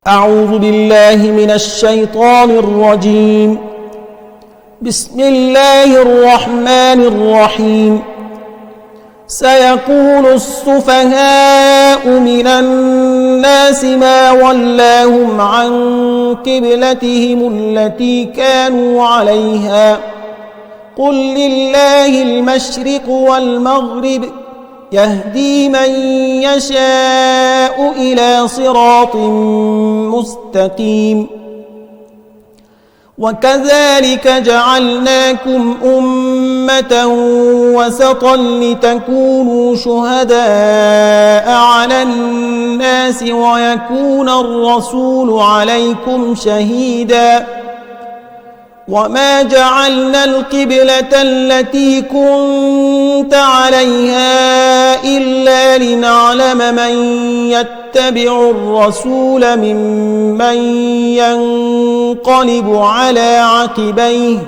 أعوذ بالله من الشيطان الرجيم. بسم الله الرحمن الرحيم. سيقول السفهاء من الناس ما ولاهم عن قبلتهم التي كانوا عليها قل لله المشرق والمغرب يهدي من يشاء إلى صراط مستقيم. وكذلك جعلناكم أمة وسطا لتكونوا شهداء على الناس ويكون الرسول عليكم شهيدا. وما جعلنا القبلة التي كنت عليها إلا لنعلم من يتبع الرسول ممن ينقلب على عقبيه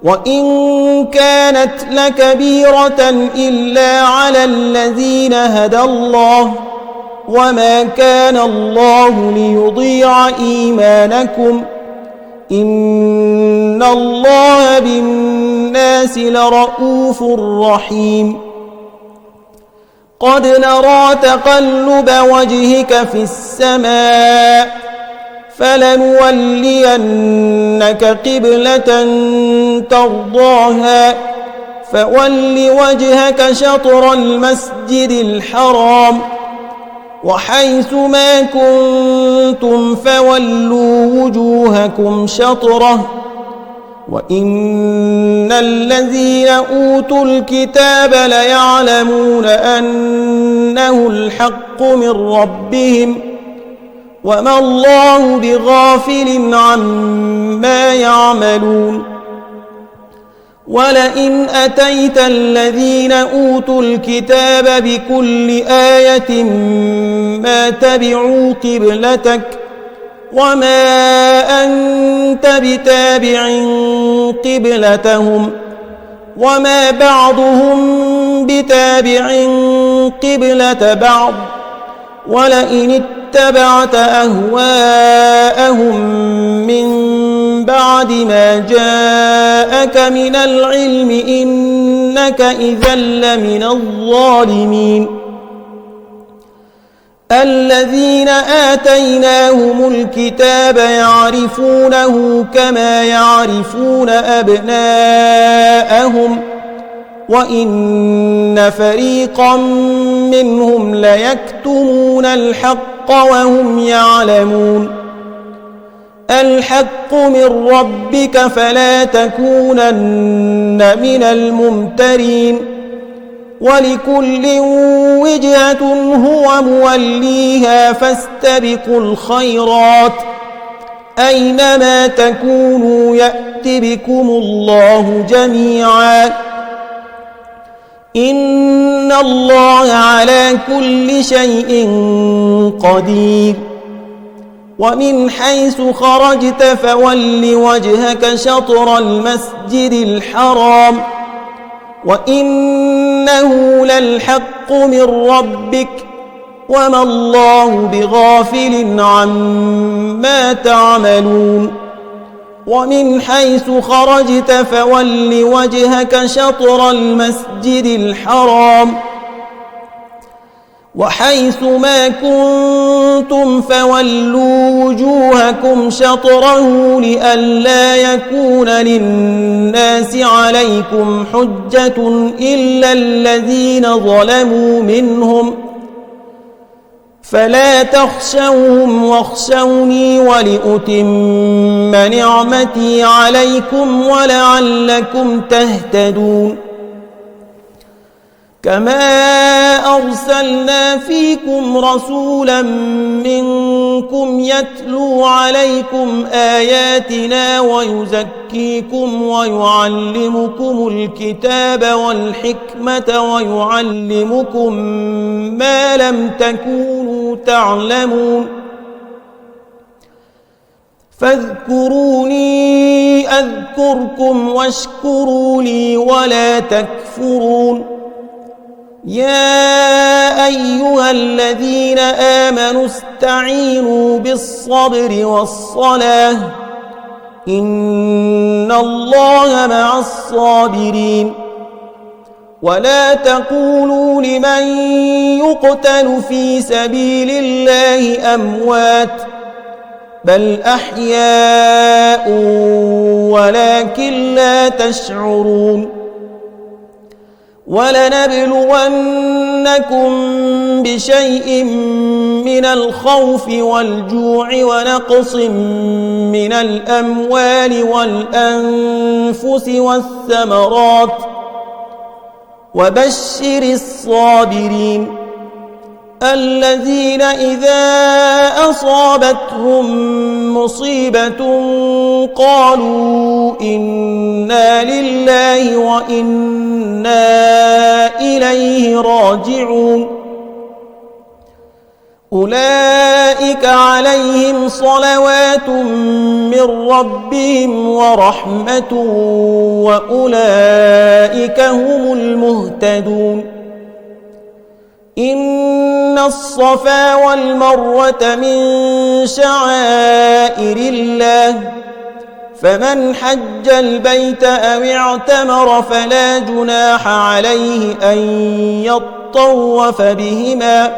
وإن كانت لكبيرة إلا على الذين هدى الله وما كان الله ليضيع إيمانكم إن الله بالناس لرؤوف رحيم. قد نرى تقلب وجهك في السماء فلنولينك قبلة ترضاها فول وجهك شطر المسجد الحرام وحيث ما كنتم فولوا وجوهكم شطره وإن الذين أوتوا الكتاب ليعلمون أنه الحق من ربهم وما الله بغافل عما يعملون. ولئن أتيت الذين أوتوا الكتاب بكل آية ما تبعوا قبلتك وما أنت بتابع قبلتهم وما بعضهم بتابع قبلة بعض ولئن اتبعت أهواءهم من بعد ما جاءك من العلم إنك إذا لمن الظالمين. الذين آتيناهم الكتاب يعرفونه كما يعرفون أبناءهم وإن فريقا منهم ليكتمون الحق وهم يعلمون. الحق من ربك فلا تكونن من الممترين ولكل وجهة هو موليها فاستبقوا الخيرات أينما تكونوا يأت بكم الله جميعا إن الله على كل شيء قدير. ومن حيث خرجت فول وجهك شطر المسجد الحرام وإنه للحق من ربك وما الله بغافل عما تعملون. ومن حيث خرجت فول وجهك شطر المسجد الحرام وحيث ما كنتم فولوا وجوهكم شطره لئلا يكون للناس عليكم حجة إلا الذين ظلموا منهم فلا تخشوهم واخشوني ولأتم نعمتي عليكم ولعلكم تهتدون. كما أرسلنا فيكم رسولا منكم يتلو عليكم آياتنا ويزكيكم ويعلمكم الكتاب والحكمة ويعلمكم ما لم تكونوا تعلمون فاذكروني أذكركم واشكروا لي ولا تكفرون. يا أيها الذين آمنوا استعينوا بالصبر والصلاة إن الله مع الصابرين ولا تقولوا لمن يقتل في سبيل الله أموات بل أحياء ولكن لا تشعرون ولنبلونكم بشيء من الخوف والجوع ونقص من الأموال والأنفس والثمرات وبشر الصابرين الذين إذا أصابتهم مصيبة قالوا إنا لله وإنا إليه راجعون أولئك عليهم صلوات من ربهم ورحمة وأولئك هم المهتدون إن الصفا والمروة من شعائر الله فمن حج البيت أو اعتمر فلا جناح عليه أن يطوف بهما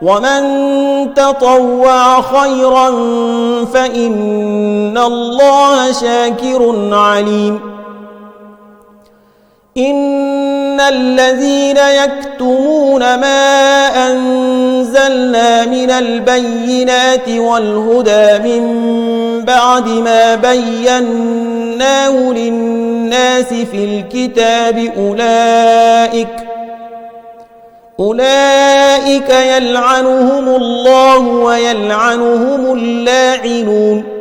ومن تطوع خيرا فإن الله شاكر عليم إن الذين يكتمون ما أنزلنا من البينات والهدى من بعد ما بيناه للناس في الكتاب أولئك يلعنهم الله ويلعنهم اللاعنون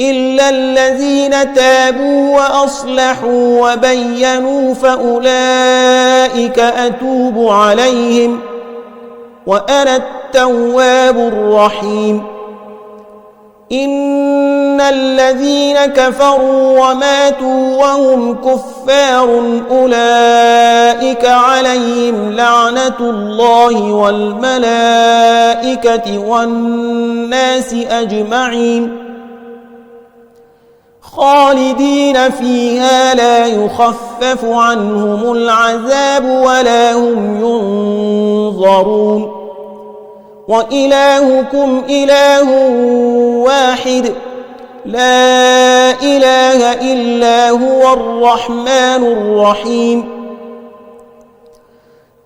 إلا الذين تابوا وأصلحوا وبينوا فأولئك أتوب عليهم وأنا التواب الرحيم إن الذين كفروا وماتوا وهم كفار أولئك عليهم لعنة الله والملائكة والناس أجمعين خالدين فيها لا يخفف عنهم العذاب ولا هم ينظرون وإلهكم إله واحد لا إله إلا هو الرحمن الرحيم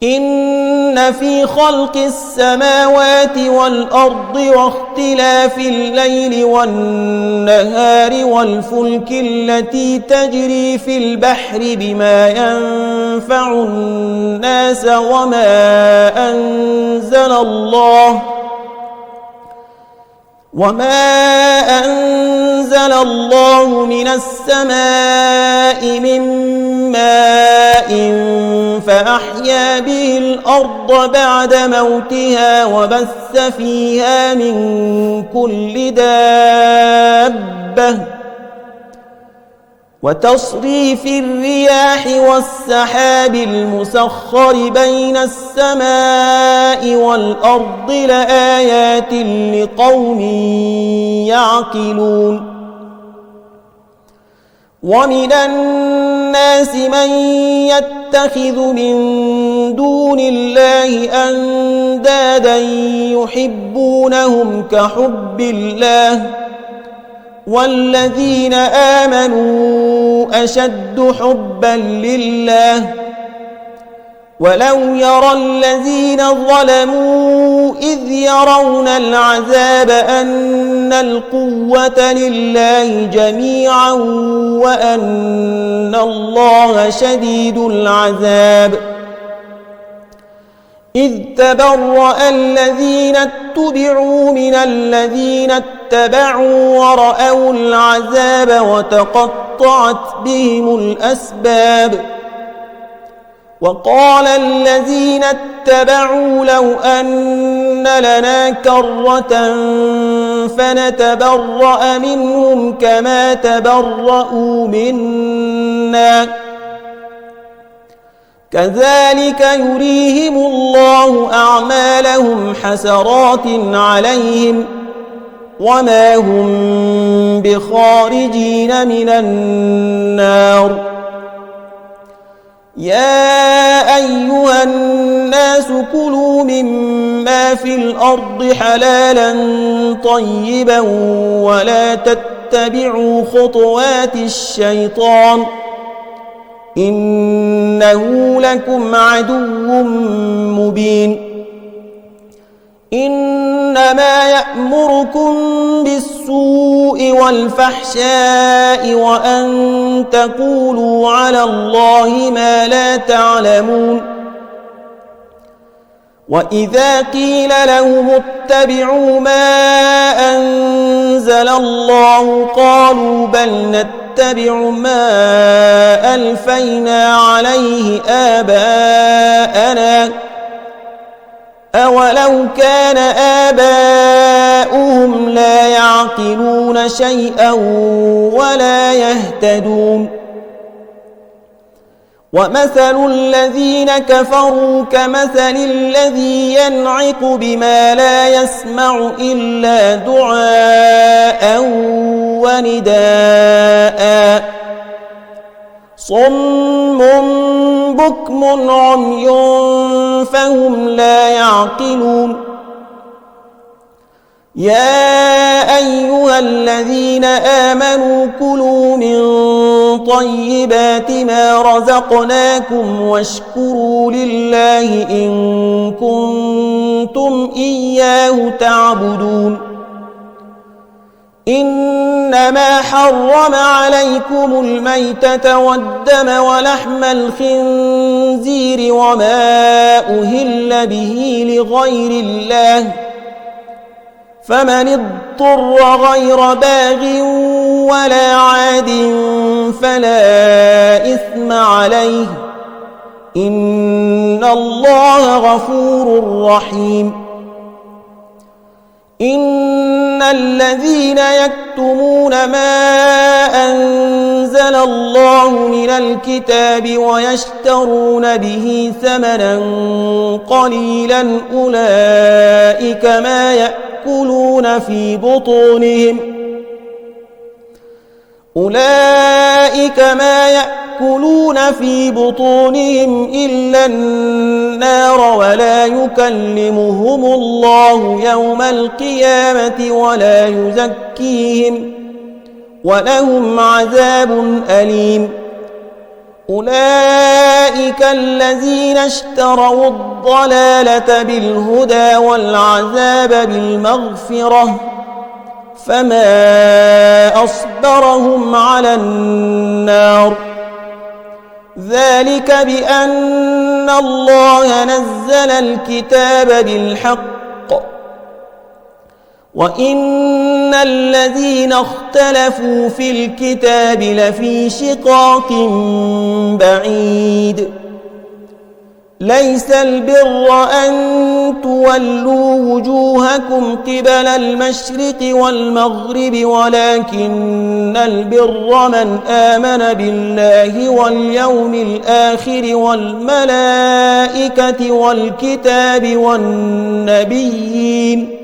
إن في خلق السماوات والأرض واختلاف الليل والنهار والفلك التي تجري في البحر بما ينفع الناس وما أنزل الله من السماء من ماء فأحيا به الأرض بعد موتها وبث فيها من كل دابة وتصريف الرياح والسحاب المسخر بين السماء والأرض لآيات لقوم يعقلون ومن الناس من يتخذ من دون الله أندادا يحبونهم كحب الله والذين آمنوا أشد حبا لله ولو يرى الذين ظلموا إذ يرون العذاب أن القوة لله جميعا وأن الله شديد العذاب إذ تبرأ الذين اتبعوا من الذين اتبعوا ورأوا العذاب وتقطعت بهم الأسباب وقال الذين اتبعوا لو أن لنا كرة فنتبرأ منهم كما تبرأوا منا كذلك يريهم الله أعمالهم حسرات عليهم وما هم بخارجين من النار. يا أيها الناس كلوا مما في الأرض حلالا طيبا ولا تتبعوا خطوات الشيطان إنه لكم عدو مبين. إنما يأمركم بالسوء والفحشاء وأن تقولوا على الله ما لا تعلمون. وإذا قيل لهم اتبعوا ما أنزل الله قالوا بل نتبع ما ألفينا عليه آباءنا أولو كان آباؤهم لا يعقلون شيئا ولا يهتدون. ومثل الذين كفروا كمثل الذي ينعق بما لا يسمع إلا دعاء ونداء صم بكم عمي فهم لا يعقلون. يا أيها الذين آمنوا كلوا من طيبات ما رزقناكم واشكروا لله إن كنتم إياه تعبدون. إنما حرم عليكم الميتة والدم ولحم الخنزير وما أهل به لغير الله فمن اضطر غير باغ ولا عاد فلا إثم عليه إن الله غفور رحيم. إن الذين يكتمون ما أنزل الله من الكتاب ويشترون به ثمنا قليلا أولئك ما يأكلون في بطونهم إلا النار ولا يكلمهم الله يوم القيامة ولا يزكيهم ولهم عذاب أليم. أولئك الذين اشتروا الضلالة بالهدى والعذاب بالمغفرة فما أصبرهم على النار. ذلك بأن الله نزل الكتاب بالحق وإن الذين اختلفوا في الكتاب لفي شقاق بعيد. ليس البر أن تولوا وجوهكم قبل المشرق والمغرب ولكن البر من آمن بالله واليوم الآخر والملائكة والكتاب والنبيين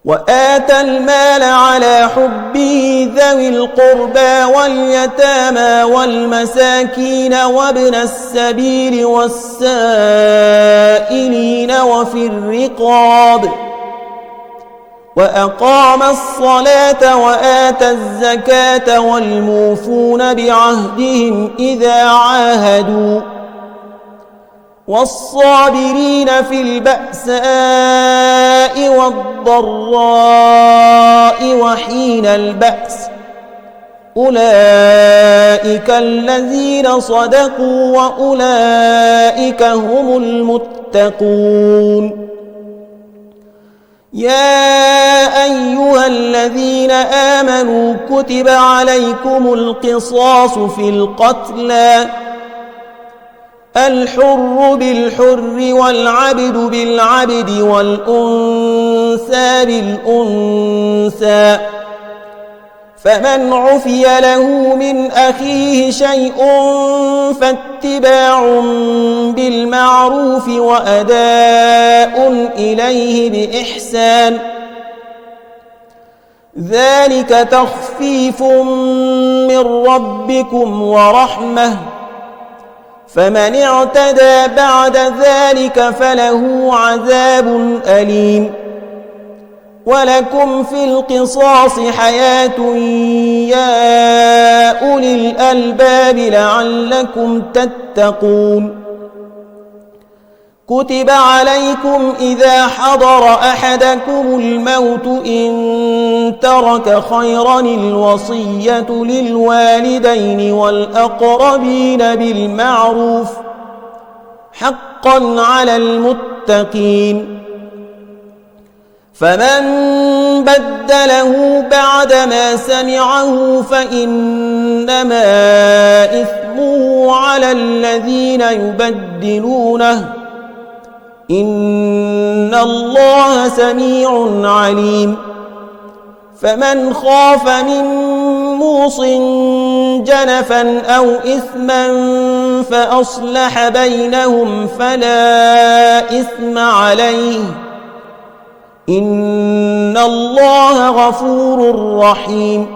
وآتى المال على حبه ذوي القربى واليتامى والمساكين وابن السبيل والسائلين وفي الرقاب وأقام الصلاة وآتى الزكاة والموفون بعهدهم إذا عاهدوا والصابرين في البأساء والضراء وحين البأس أولئك الذين صدقوا وأولئك هم المتقون. يا أيها الذين آمنوا كتب عليكم القصاص في القتلى الحر بالحر والعبد بالعبد والأنثى بالأنثى فمن عفي له من أخيه شيء فاتباع بالمعروف وأداء إليه بإحسان ذلك تخفيف من ربكم ورحمة فمن اعتدى بعد ذلك فله عذاب أليم ولكم في القصاص حياة يا أولي الألباب لعلكم تتقون كتب عليكم إذا حضر أحدكم الموت إن ترك خيرا الوصية للوالدين والأقربين بالمعروف حقا على المتقين فمن بدله بعدما سمعه فإنما إثمه على الذين يبدلونه إن الله سميع عليم فمن خاف من موص جنفا أو إثما فأصلح بينهم فلا إثم عليه إن الله غفور رحيم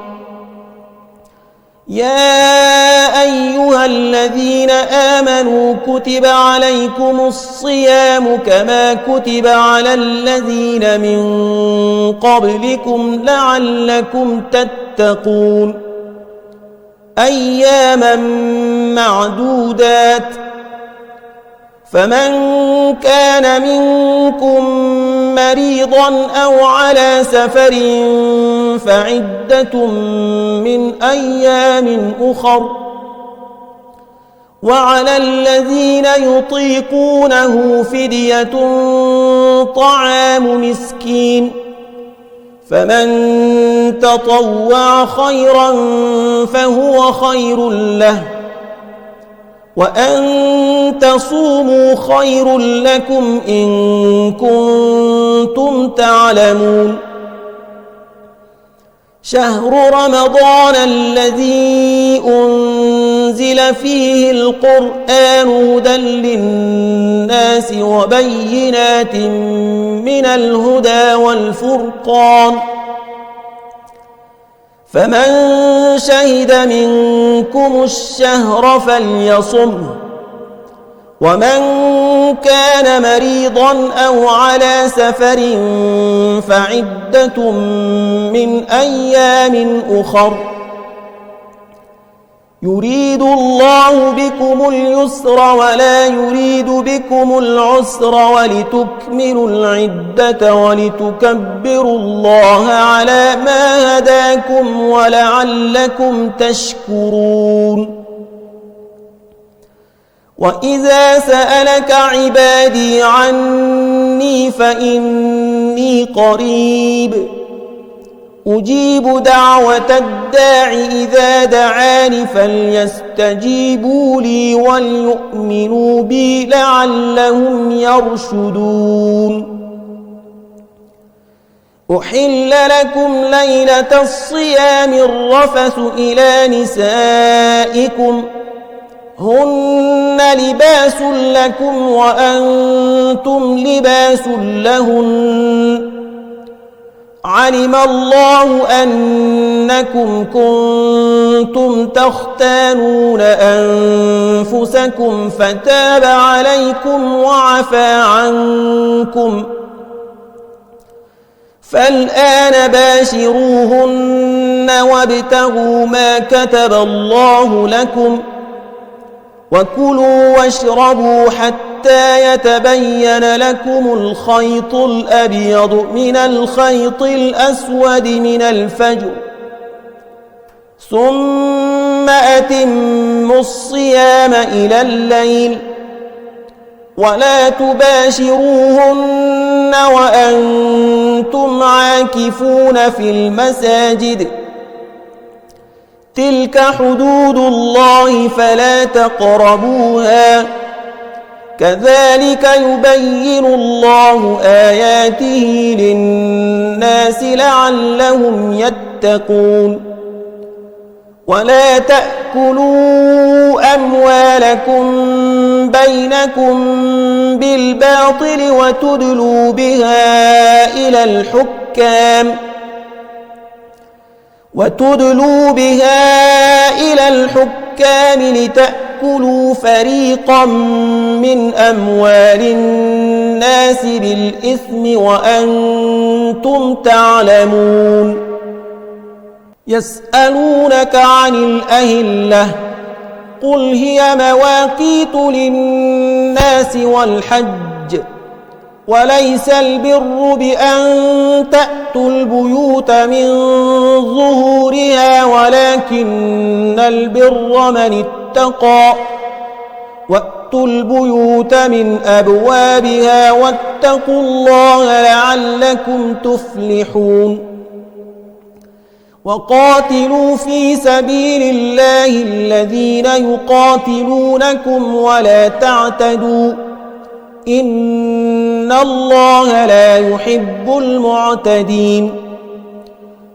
يا أيها الذين آمنوا كتب عليكم الصيام كما كتب على الذين من قبلكم لعلكم تتقون أياما معدودات فمن كان منكم مريضا أو على سفر فعدة من أيام أخر وعلى الذين يطيقونه فدية طعام مسكين فمن تطوع خيرا فهو خير له وأن تصوموا خير لكم إن كنتم تعلمون شهر رمضان الذي أنزل فيه القرآن هدى للناس وبينات من الهدى والفرقان فمن شهد منكم الشهر فليصمه ومن كان مريضا أو على سفر فعدة من أيام أخر يريد الله بكم اليسر ولا يريد بكم العسر ولتكملوا العدة ولتكبروا الله على ما هداكم ولعلكم تشكرون وإذا سألك عبادي عني فإني قريب أجيب دعوة الداع إذا دعاني فليستجيبوا لي وليؤمنوا بي لعلهم يرشدون أحل لكم ليلة الصيام الرفث إلى نسائكم هن لباس لكم وأنتم لباس لهن علم الله أنكم كنتم تختانون أنفسكم فتاب عليكم وعفى عنكم فالآن باشروهن وابتغوا ما كتب الله لكم وكلوا واشربوا حتى يتبين لكم الخيط الأبيض من الخيط الأسود من الفجر ثم أتموا الصيام إلى الليل ولا تباشروهن وأنتم عاكفون في المساجد تلك حدود الله فلا تقربوها كذلك يبين الله آياته للناس لعلهم يتقون ولا تأكلوا أموالكم بينكم بالباطل وتدلوا بها إلى الحكام لتأكلوا فريقا من أموال الناس بالإثم وأنتم تعلمون. يسألونك عن الأهلة قل هي مواقيت للناس والحج وليس البر بأن تأتوا البيوت من ظهورها ولكن البر من اتقى وأتوا البيوت من أبوابها واتقوا الله لعلكم تفلحون. وقاتلوا في سبيل الله الذين يقاتلونكم ولا تعتدوا إن الله لا يحب المعتدين.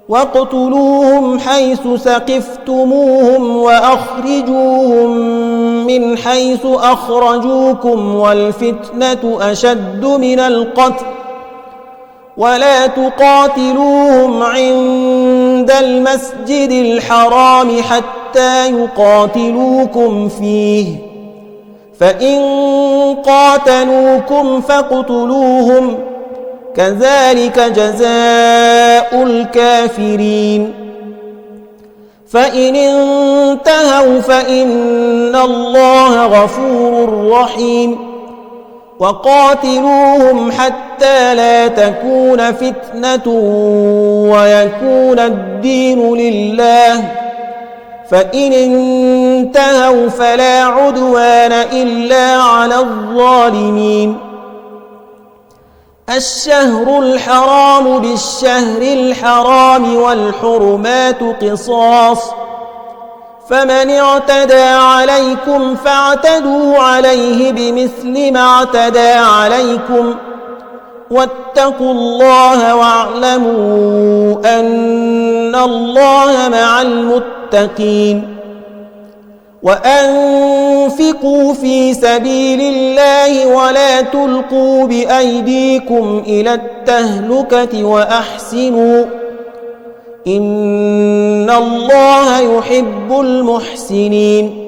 واقتلوهم حيث ثقفتموهم وأخرجوهم من حيث أخرجوكم والفتنة أشد من القتل ولا تقاتلوهم عند المسجد الحرام حتى يقاتلوكم فيه فإن قاتلوكم فاقتلوهم كذلك جزاء الكافرين. فإن انتهوا فإن الله غفور رحيم. وقاتلوهم حتى لا تكون فتنة ويكون الدين لله فإن انتهوا فلا عدوان إلا على الظالمين. الشهر الحرام بالشهر الحرام والحرمات قصاص فمن اعتدى عليكم فاعتدوا عليه بمثل ما اعتدى عليكم واتقوا الله واعلموا أن الله مع المتقين. وأنفقوا في سبيل الله ولا تلقوا بأيديكم إلى التهلكة وأحسنوا إن الله يحب المحسنين.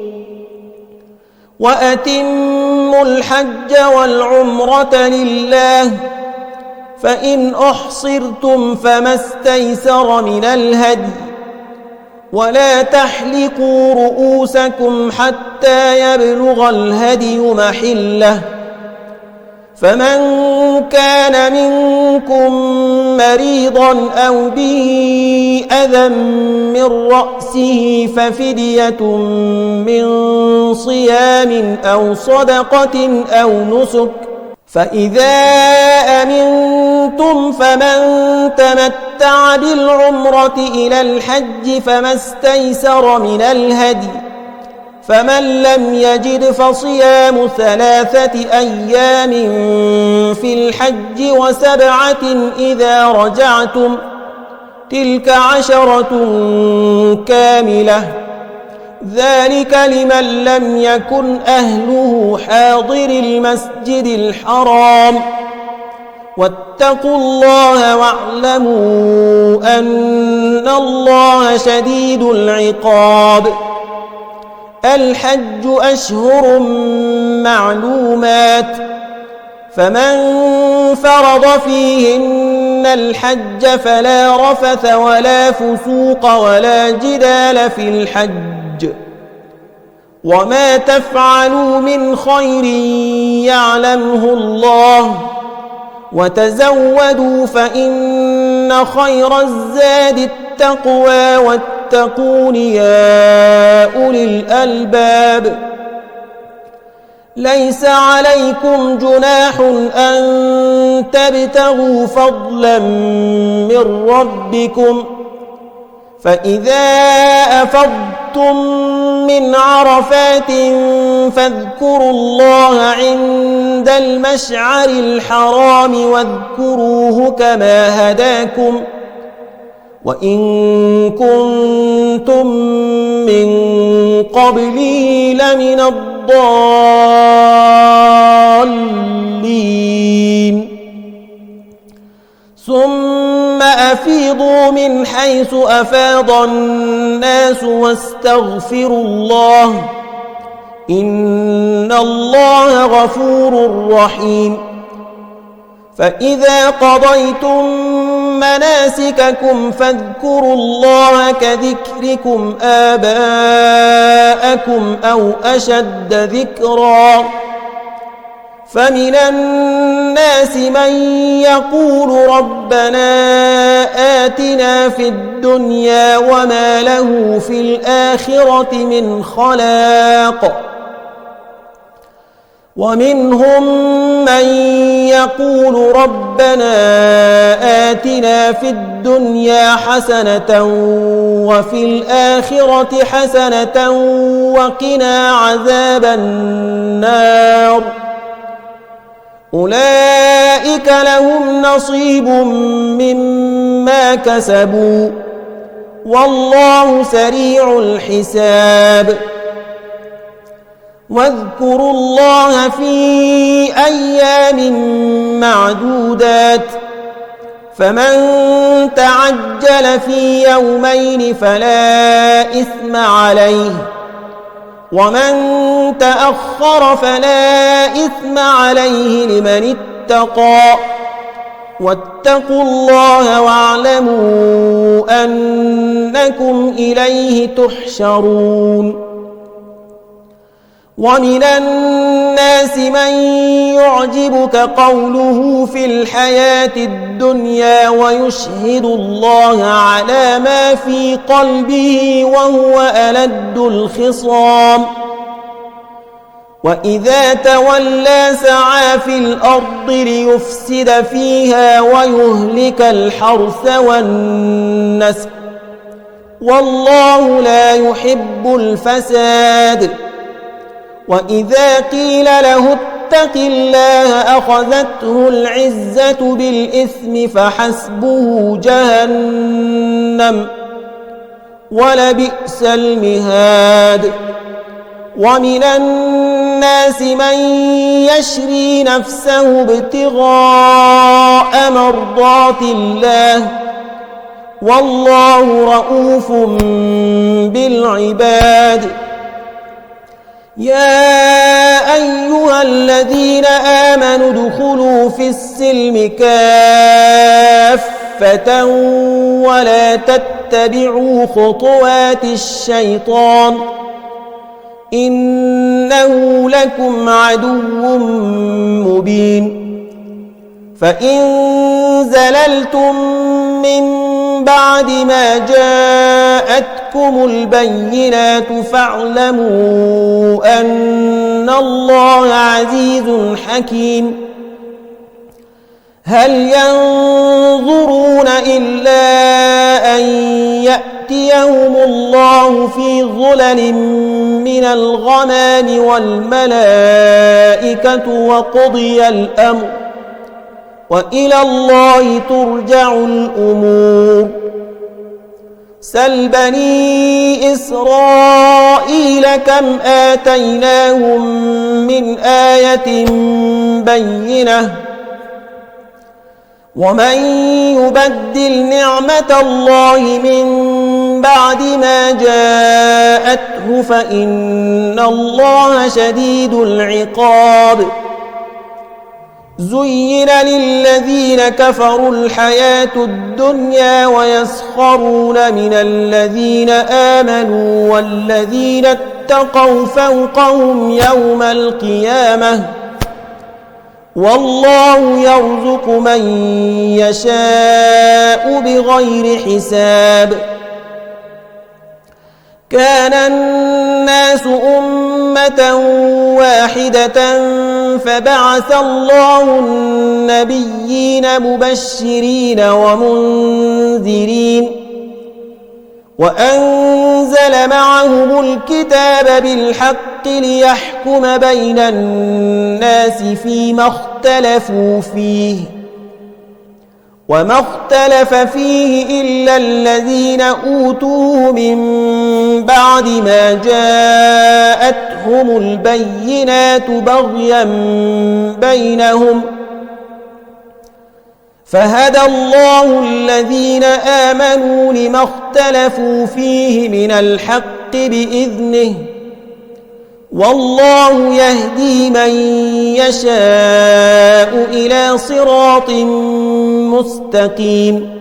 وأتموا الحج والعمرة لله فإن أحصرتم فما استيسر من الهدي ولا تحلقوا رؤوسكم حتى يبلغ الهدي محله فمن كان منكم مريضا أو به أذى من رأسه ففدية من صيام أو صدقة أو نسك فإذا أمنتم فمن تمتع بالعمرة إلى الحج فما استيسر من الهدي فمن لم يجد فصيام 3 أيام في الحج و7 إذا رجعتم تلك 10 كاملة ذلك لمن لم يكن أهله حاضر المسجد الحرام واتقوا الله واعلموا أن الله شديد العقاب. الحج أشهر معلومات فمن فرض فيهن الحج فلا رفث ولا فسوق ولا جدال في الحج وما تفعلوا من خير يعلمه الله وتزودوا فإن خير الزاد التقوى واتقون يا أولي الألباب. ليس عليكم جناح أن تبتغوا فضلا من ربكم فإذا أفضتم من عرفات فاذكروا الله عند المشعر الحرام واذكروه كما هداكم وإن كنتم من قبله لمن الضالين ثم أفيضوا من حيث أفاض الناس واستغفروا الله إن الله غفور رحيم فإذا قضيتم مناسككم فاذكروا الله كذكركم آباءكم أو أشد ذكرا فمن الناس من يقول ربنا آتنا في الدنيا وما له في الآخرة من خلاق ومنهم من يقول ربنا آتنا في الدنيا حسنة وفي الآخرة حسنة وقنا عذاب النار أولئك لهم نصيب مما كسبوا والله سريع الحساب واذكروا الله في أيام معدودات فمن تعجل في يومين فلا إثم عليه ومن تأخر فلا إثم عليه لمن اتقى واتقوا الله واعلموا أنكم إليه تحشرون ومن الناس من يعجبك قوله في الحياة الدنيا ويشهد الله على ما في قلبه وهو ألد الخصام وإذا تولى سعى في الأرض ليفسد فيها ويهلك الحرث والنسل والله لا يحب الفساد وإذا قيل له اتق الله أخذته العزة بالإثم فحسبه جهنم ولبئس المهاد ومن الناس من يشري نفسه ابتغاء مرضات الله والله رؤوف بالعباد يا أيها الذين آمنوا ادخلوا في السلم كافة ولا تتبعوا خطوات الشيطان إنه لكم عدو مبين فإن زللتم من بعد ما جاءتكم البينات فاعلموا أن الله عزيز حكيم هل ينظرون إلا أن يأتيهم الله في ظلل من الغمام والملائكة وقضي الأمر وإلى الله ترجع الأمور سل بني إسرائيل كم آتيناهم من آية بينة ومن يبدل نعمة الله من بعد ما جاءته فإن الله شديد العقاب زين للذين كفروا الحياة الدنيا ويسخرون من الذين آمنوا والذين اتقوا فوقهم يوم القيامة والله يرزق من يشاء بغير حساب كان الناس أمة واحدة فبعث الله النبيين مبشرين ومنذرين وأنزل معهم الكتاب بالحق ليحكم بين الناس فيما اختلفوا فيه وما اختلف فيه إلا الذين أوتوه من بعد ما جاءتهم البينات بغيا بينهم فهدى الله الذين آمنوا لما اختلفوا فيه من الحق بإذنه والله يهدي من يشاء إلى صراط مستقيم.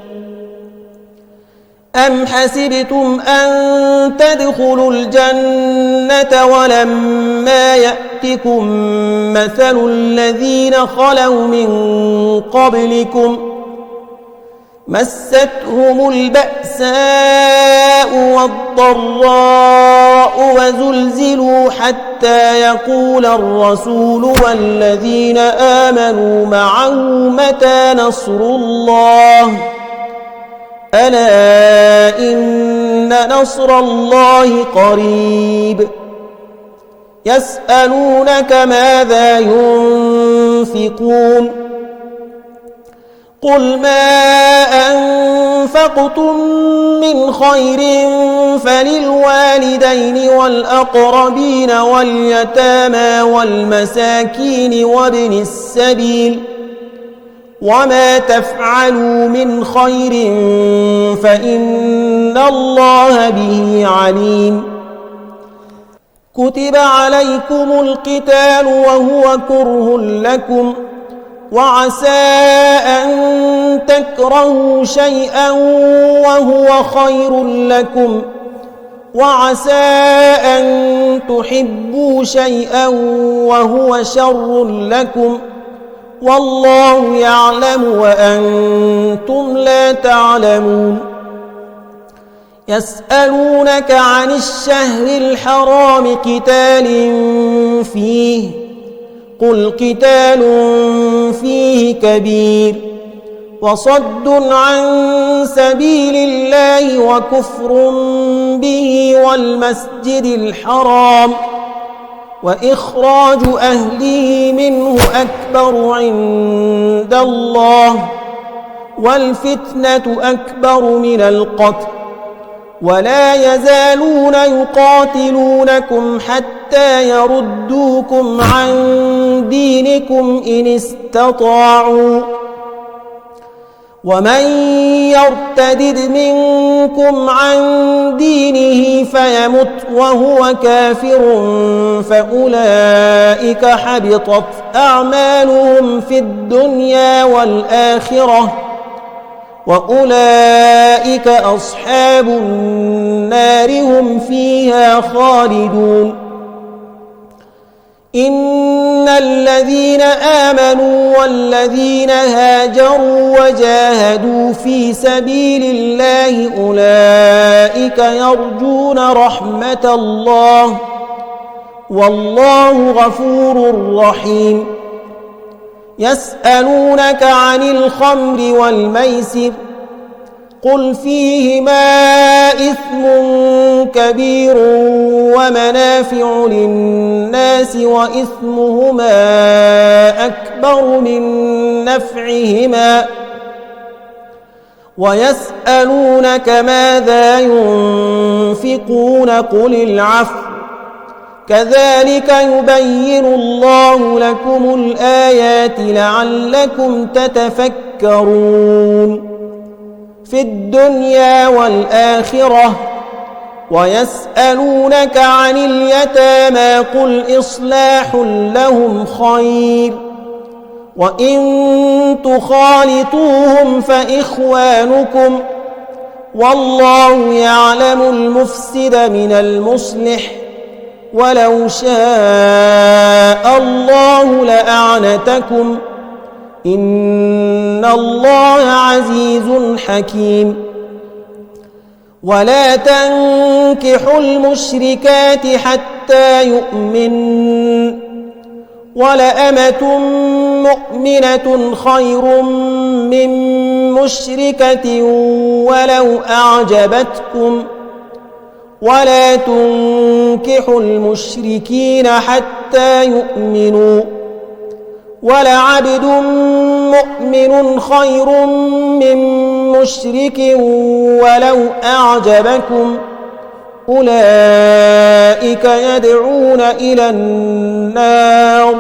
أم حسبتم أن تدخلوا الجنة ولما يأتكم مثل الذين خلوا من قبلكم مستهم البأساء والضراء وزلزلوا حتى يقول الرسول والذين آمنوا معه متى نصر الله ألا إن نصر الله قريب. يسألونك ماذا ينفقون قل ما أنفقتم من خير فللوالدين والأقربين واليتامى والمساكين وابن السبيل وما تفعلوا من خير فإن الله به عليم. كتب عليكم القتال وهو كره لكم وعسى أن تكرهوا شيئا وهو خير لكم وعسى أن تحبوا شيئا وهو شر لكم والله يعلم وأنتم لا تعلمون. يسألونك عن الشهر الحرام قتال فيه قل قتال فيه كبير وصد عن سبيل الله وكفر به والمسجد الحرام وإخراج أهله منه أكبر عند الله والفتنة أكبر من القتل ولا يزالون يقاتلونكم حتى يردوكم عن دينكم إن استطاعوا ومن يرتدد منكم عن دينه فيمت وهو كافر فأولئك حبطت أعمالهم في الدنيا والآخرة وأولئك أصحاب النار هم فيها خالدون. إن الذين آمنوا والذين هاجروا وجاهدوا في سبيل الله أولئك يرجون رحمة الله والله غفور رحيم. يسألونك عن الخمر والميسر قل فيهما إثم كبير ومنافع للناس وإثمهما أكبر من نفعهما ويسألونك ماذا ينفقون قل العفو كذلك يبين الله لكم الآيات لعلكم تتفكرون في الدنيا والآخرة. ويسألونك عن اليتامى قل إصلاح لهم خير وإن تخالطوهم فإخوانكم والله يعلم المفسد من المصلح ولو شاء الله لأعنتكم إن الله عزيز حكيم. ولا تنكحوا المشركات حتى يؤمن ولأمة مؤمنة خير من مشركة ولو أعجبتكم ولا تنكحوا المشركين حتى يؤمنوا ولعبد مؤمن خير من مشرك ولو أعجبكم أولئك يدعون إلى النار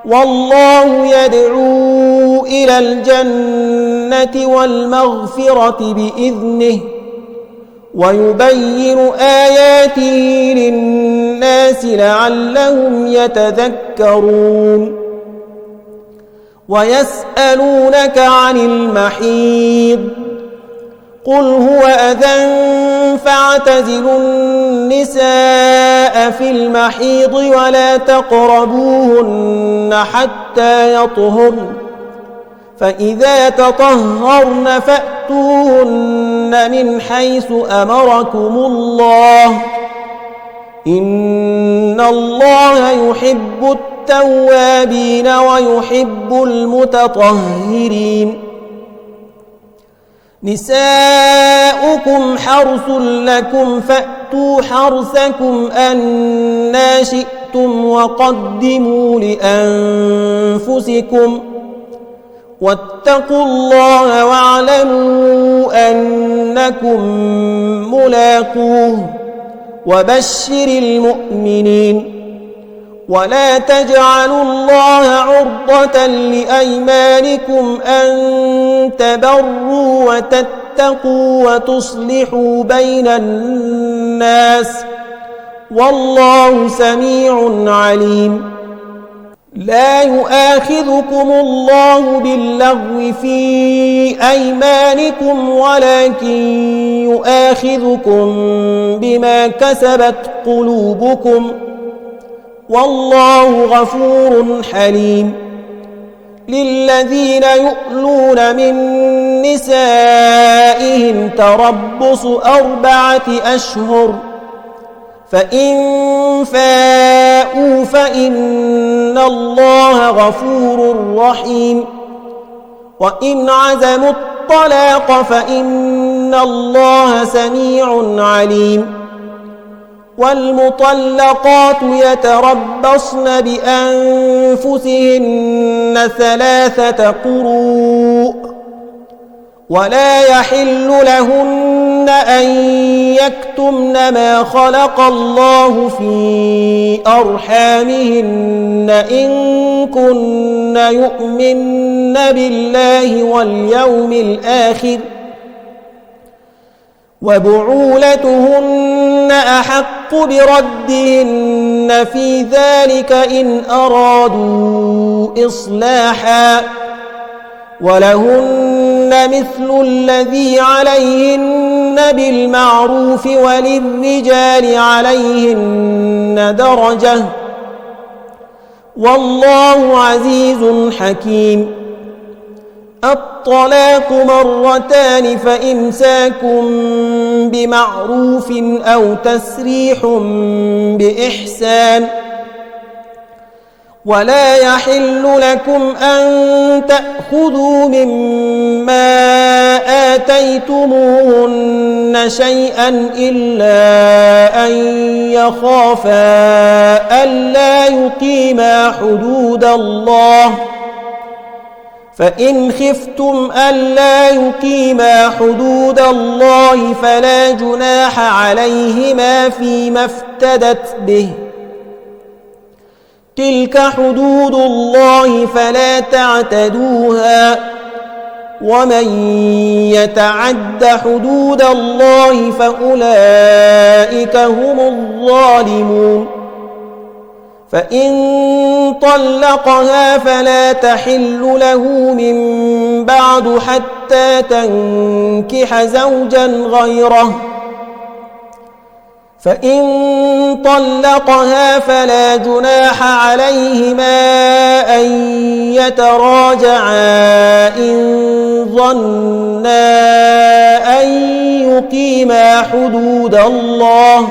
والله يدعو إلى الجنة والمغفرة بإذنه ويبين آياته للناس لعلهم يتذكرون ويسألونك عن المحيض قل هو أذى فاعتزلوا النساء في المحيض ولا تقربوهن حتى يطهرن فإذا تطهرن فأتوهن من حيث أمركم الله إن الله يحب التوابين ويحب المتطهرين نساؤكم حرث لكم فأتوا حرثكم أنى شئتم وقدموا لأنفسكم واتقوا الله واعلموا أنكم ملاقوه وبشر المؤمنين ولا تجعلوا الله عرضة لأيمانكم أن تبروا وتتقوا وتصلحوا بين الناس والله سميع عليم لا يؤاخذكم الله باللغو في أيمانكم ولكن يؤاخذكم بما كسبت قلوبكم والله غفور حليم للذين يؤلون من نسائهم تربص 4 أشهر فإن فاءوا فإن الله غفور رحيم وإن عزموا الطلاق فإن الله سميع عليم والمطلقات يتربصن بأنفسهن 3 قروء ولا يحل لهن أن يكتمن ما خلق الله في أرحامهن إن كن يؤمن بالله واليوم الآخر وبعولتهن أحق بردهن في ذلك إن أرادوا إصلاحا ولهن مثل الذي عليهن بالمعروف وللرجال عليهن درجة والله عزيز حكيم الطلاق 2 فإمساك بمعروف أو تسريح بإحسان ولا يحل لكم أن تأخذوا مما آتيتموهن شيئا إلا أن يخافا ألا يقيما حدود الله فإن خفتم ألا يقيما حدود الله فلا جناح عليهما فيما افتدت به تلك حدود الله فلا تعتدوها ومن يتعد حدود الله فأولئك هم الظالمون فإن طلقها فلا تحل له من بعد حتى تنكح زوجا غيره فإن طلقها فلا جناح عليهما أن يتراجعا إن ظنا أن يقيما حدود الله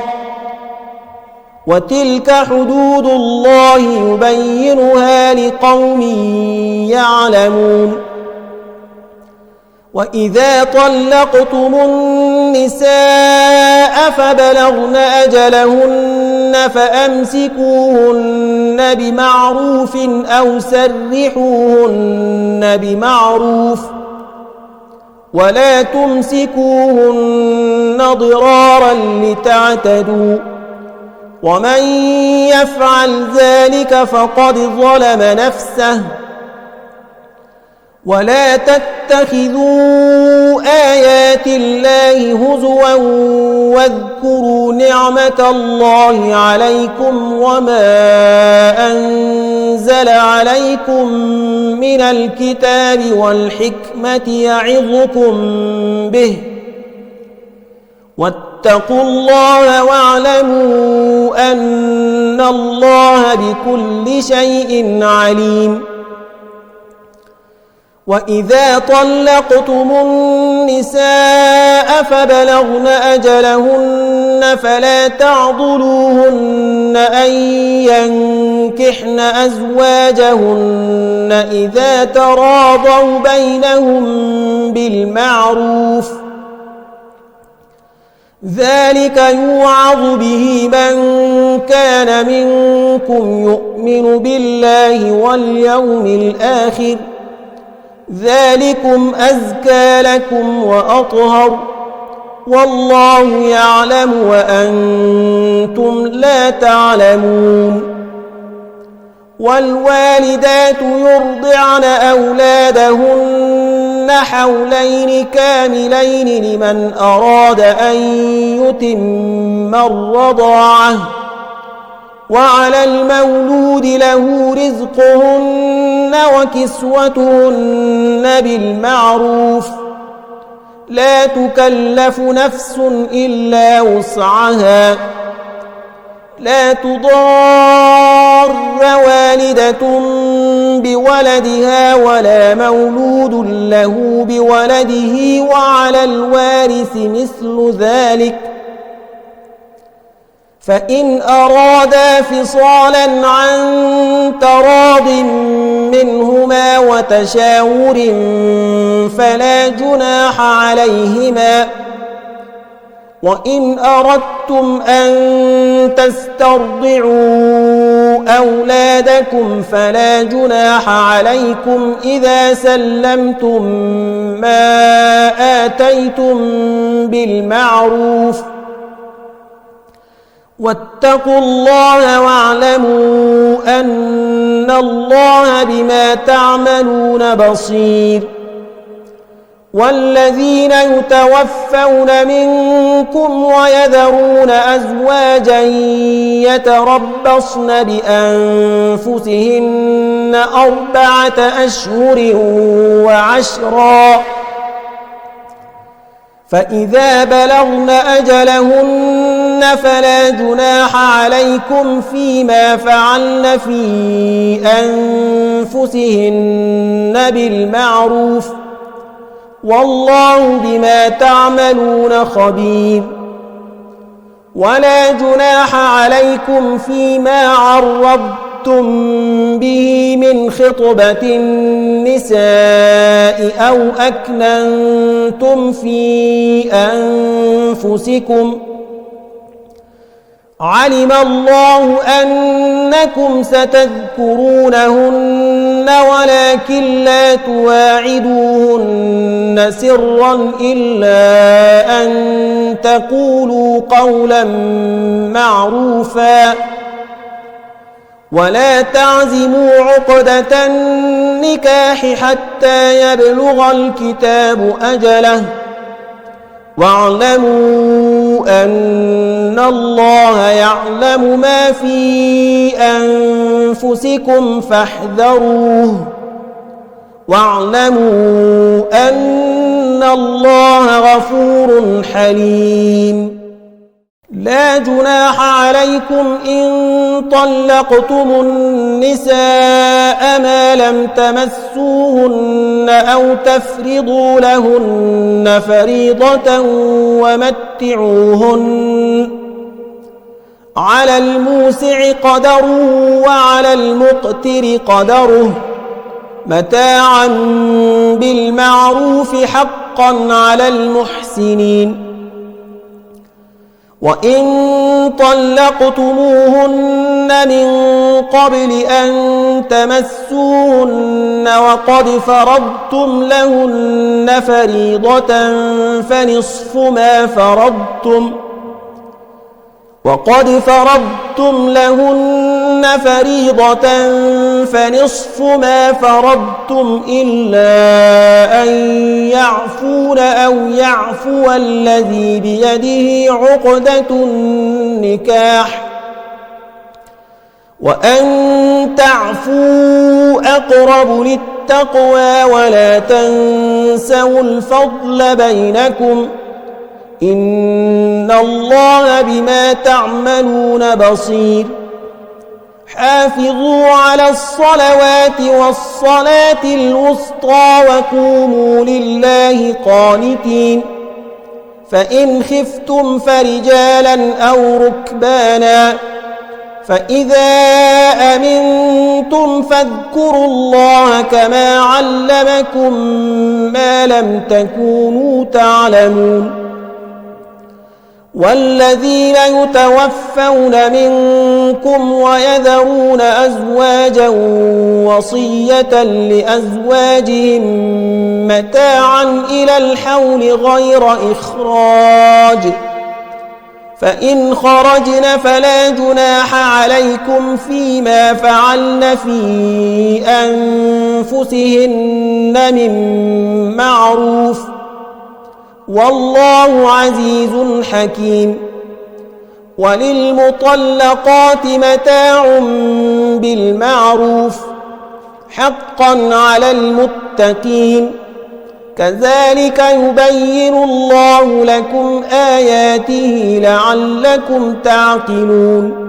وتلك حدود الله يبينها لقوم يعلمون وإذا طلقتم النساء فبلغن أجلهن فأمسكوهن بمعروف أو سرحوهن بمعروف ولا تمسكوهن ضرارا لتعتدوا ومن يفعل ذلك فقد ظلم نفسه ولا تتخذوا آيات الله هزوا واذكروا نعمة الله عليكم وما أنزل عليكم من الكتاب والحكمة يعظكم به واتقوا الله واعلموا أن الله بكل شيء عليم وإذا طلقتم النساء فبلغن أجلهن فلا تعضلوهن أن ينكحن أزواجهن إذا تراضوا بينهم بالمعروف ذلك يوعظ به من كان منكم يؤمن بالله واليوم الآخر ذلكم أزكى لكم وأطهر والله يعلم وأنتم لا تعلمون والوالدات يرضعن أولادهن حولين كاملين لمن أراد أن يتم الرضاعة وعلى المولود له رزقهن وكسوتهن بالمعروف لا تكلف نفس إلا وسعها لا تضار والدة بولدها ولا مولود له بولده وعلى الوارث مثل ذلك فإن أرادا فصالا عن تراض منهما وتشاور فلا جناح عليهما وإن أردتم أن تسترضعوا أولادكم فلا جناح عليكم إذا سلمتم ما آتيتم بالمعروف واتقوا الله واعلموا أن الله بما تعملون بصير والذين يتوفون منكم ويذرون أزواجا يتربصن بأنفسهن 4 أشهر وعشرا فإذا بلغن أجلهن فلا جناح عليكم فيما فعلن في أنفسهن بالمعروف والله بما تعملون خبير ولا جناح عليكم فيما عرضتم به من خطبة النساء أو أكننتم في أنفسكم علم الله أنكم ستذكرونهن ولكن لا تواعدوهن سرا إلا أن تقولوا قولا معروفا ولا تعزموا عقدة النكاح حتى يبلغ الكتاب أجله واعلموا أن الله يعلم ما في أنفسكم فاحذروه واعلموا أن الله غفور حليم لا جناح عليكم إن طلقتم النساء ما لم تمسوهن أو تفرضوا لهن فريضة ومتعوهن على الموسع قدره وعلى المقتر قدره متاعا بالمعروف حقا على المحسنين. وإن طلقتموهن من قبل أن تمسوهن وقد فرضتم لهن فريضة فنصف ما فرضتم إلا أن يعفون أو يعفو الذي بيده عقدة النكاح، وأن تعفوا أقرب للتقوى ولا تنسوا الفضل بينكم إن الله بما تعملون بصير. حافظوا على الصلوات والصلاة الوسطى وقوموا لله قانتين. فإن خفتم فرجالا أو ركبانا فإذا أمنتم فاذكروا الله كما علمكم ما لم تكونوا تعلمون. والذين يتوفون منكم ويذرون أزواجا وصية لأزواجهم متاعا إلى الحول غير إخراج، فإن خرجن فلا جناح عليكم فيما فعلن في أنفسهن من معروف والله عزيز حكيم. وللمطلقات متاع بالمعروف حقا على المتقين، كذلك يبين الله لكم آياته لعلكم تعقلون.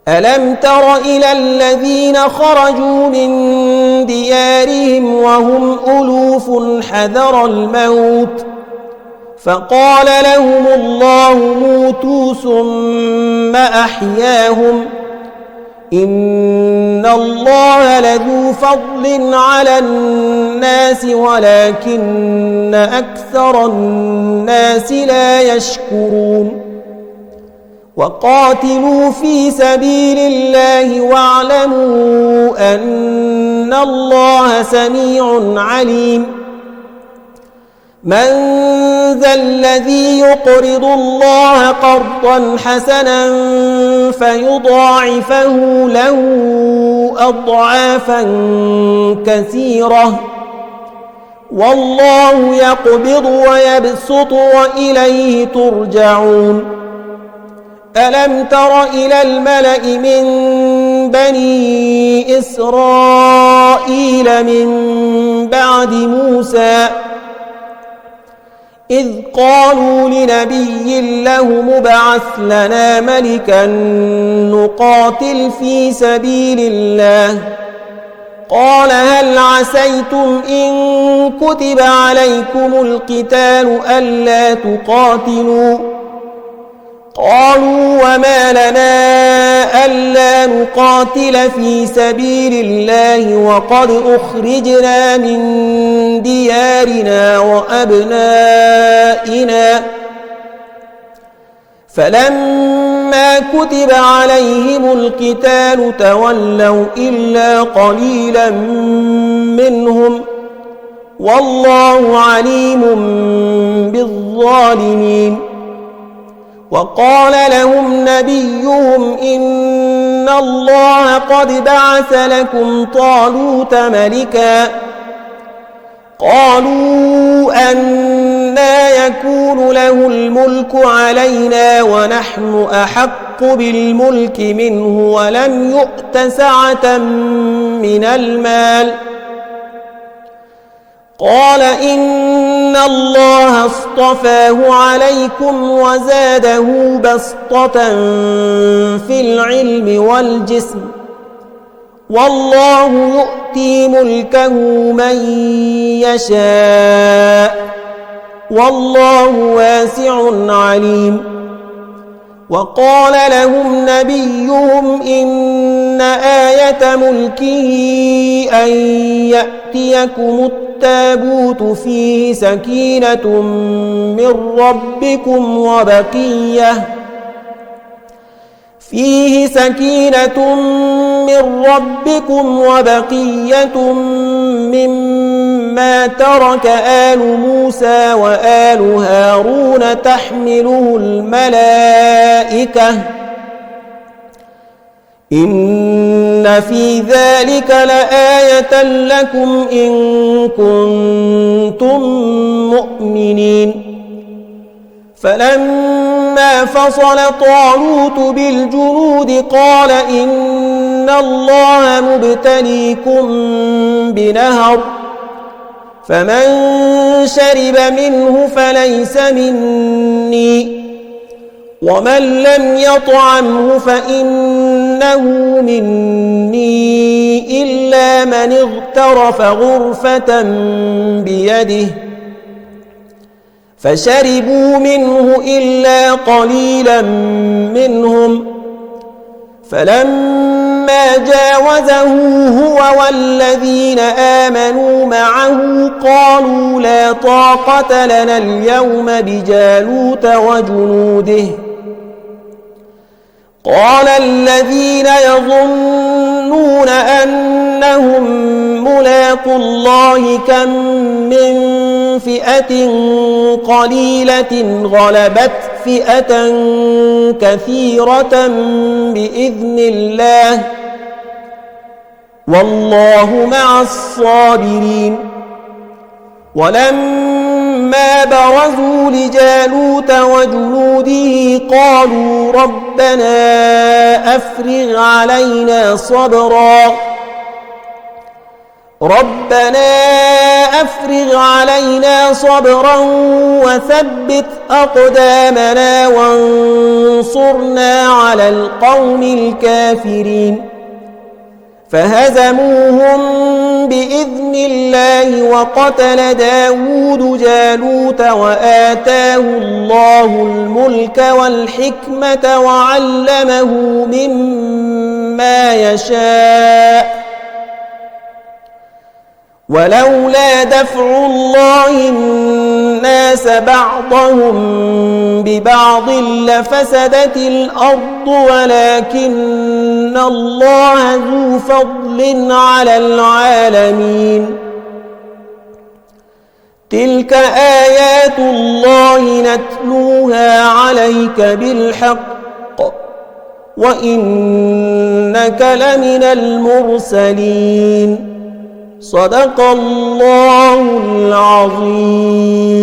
ألم تر إلى الذين خرجوا من ديارهم وهم ألوف حذر الموت فقال لهم الله موتوا ثم أحياهم إن الله لذو فضل على الناس ولكن أكثر الناس لا يشكرون. وقاتلوا في سبيل الله واعلموا أن الله سميع عليم. من ذا الذي يقرض الله قرضا حسنا فيضاعفه له أضعافا كثيرة والله يقبض ويبسط وإليه ترجعون. ألم تر إلى الملأ من بني إسرائيل من بعد موسى إذ قالوا لنبي له مبعث لنا ملكا نقاتل في سبيل الله قال هل عسيتم إن كتب عليكم القتال ألا تقاتلوا قالوا وما لنا ألا نقاتل في سبيل الله وقد أخرجنا من ديارنا وأبنائنا فلما كتب عليهم القتال تولوا إلا قليلا منهم والله عليم بالظالمين. وقال لهم نبيهم إن الله قد بعث لكم طالوت ملكا قالوا أنى يكون له الملك علينا ونحن أحق بالملك منه ولم يؤت سعة من المال قال إن الله اصطفاه عليكم وزاده بسطة في العلم والجسم والله يؤتي ملكه من يشاء والله واسع عليم. وقال لهم نبيهم إن آية ملكه أن يأتيكم التابوت فيه سكينة من ربكم وبقية مما ترك آل موسى وآل هارون تحمله الملائكة إن في ذلك لآية لكم إن كنتم مؤمنين فلما فصل طالوت بالجنود قال إن الله مبتليكم بنهر فمن شرب منه فليس مني ومن لم يطعمه فإنه مني إلا من اغترف غرفة بيده فشربوا منه إلا قليلا منهم فلما جاوزه هو والذين آمنوا معه قالوا لا طاقة لنا اليوم بجالوت وجنوده قال الذين يظنون أنهم ملاقو الله كم من فئة قليلة غلبت فئة كثيرة بإذن الله والله مع الصابرين ولما برزوا لجالوت وجنوده قالوا ربنا أفرغ علينا صبرا وثبت أقدامنا وانصرنا على القوم الكافرين فهزموهم بإذن الله وقتل داود جالوت وآتاه الله الملك والحكمة وعلمه مما يشاء ولولا دفع الله الناس بعضهم ببعض لفسدت الأرض ولكن الله ذو فضل على العالمين تلك آيات الله نتلوها عليك بالحق وإنك لمن المرسلين صدق الله العظيم.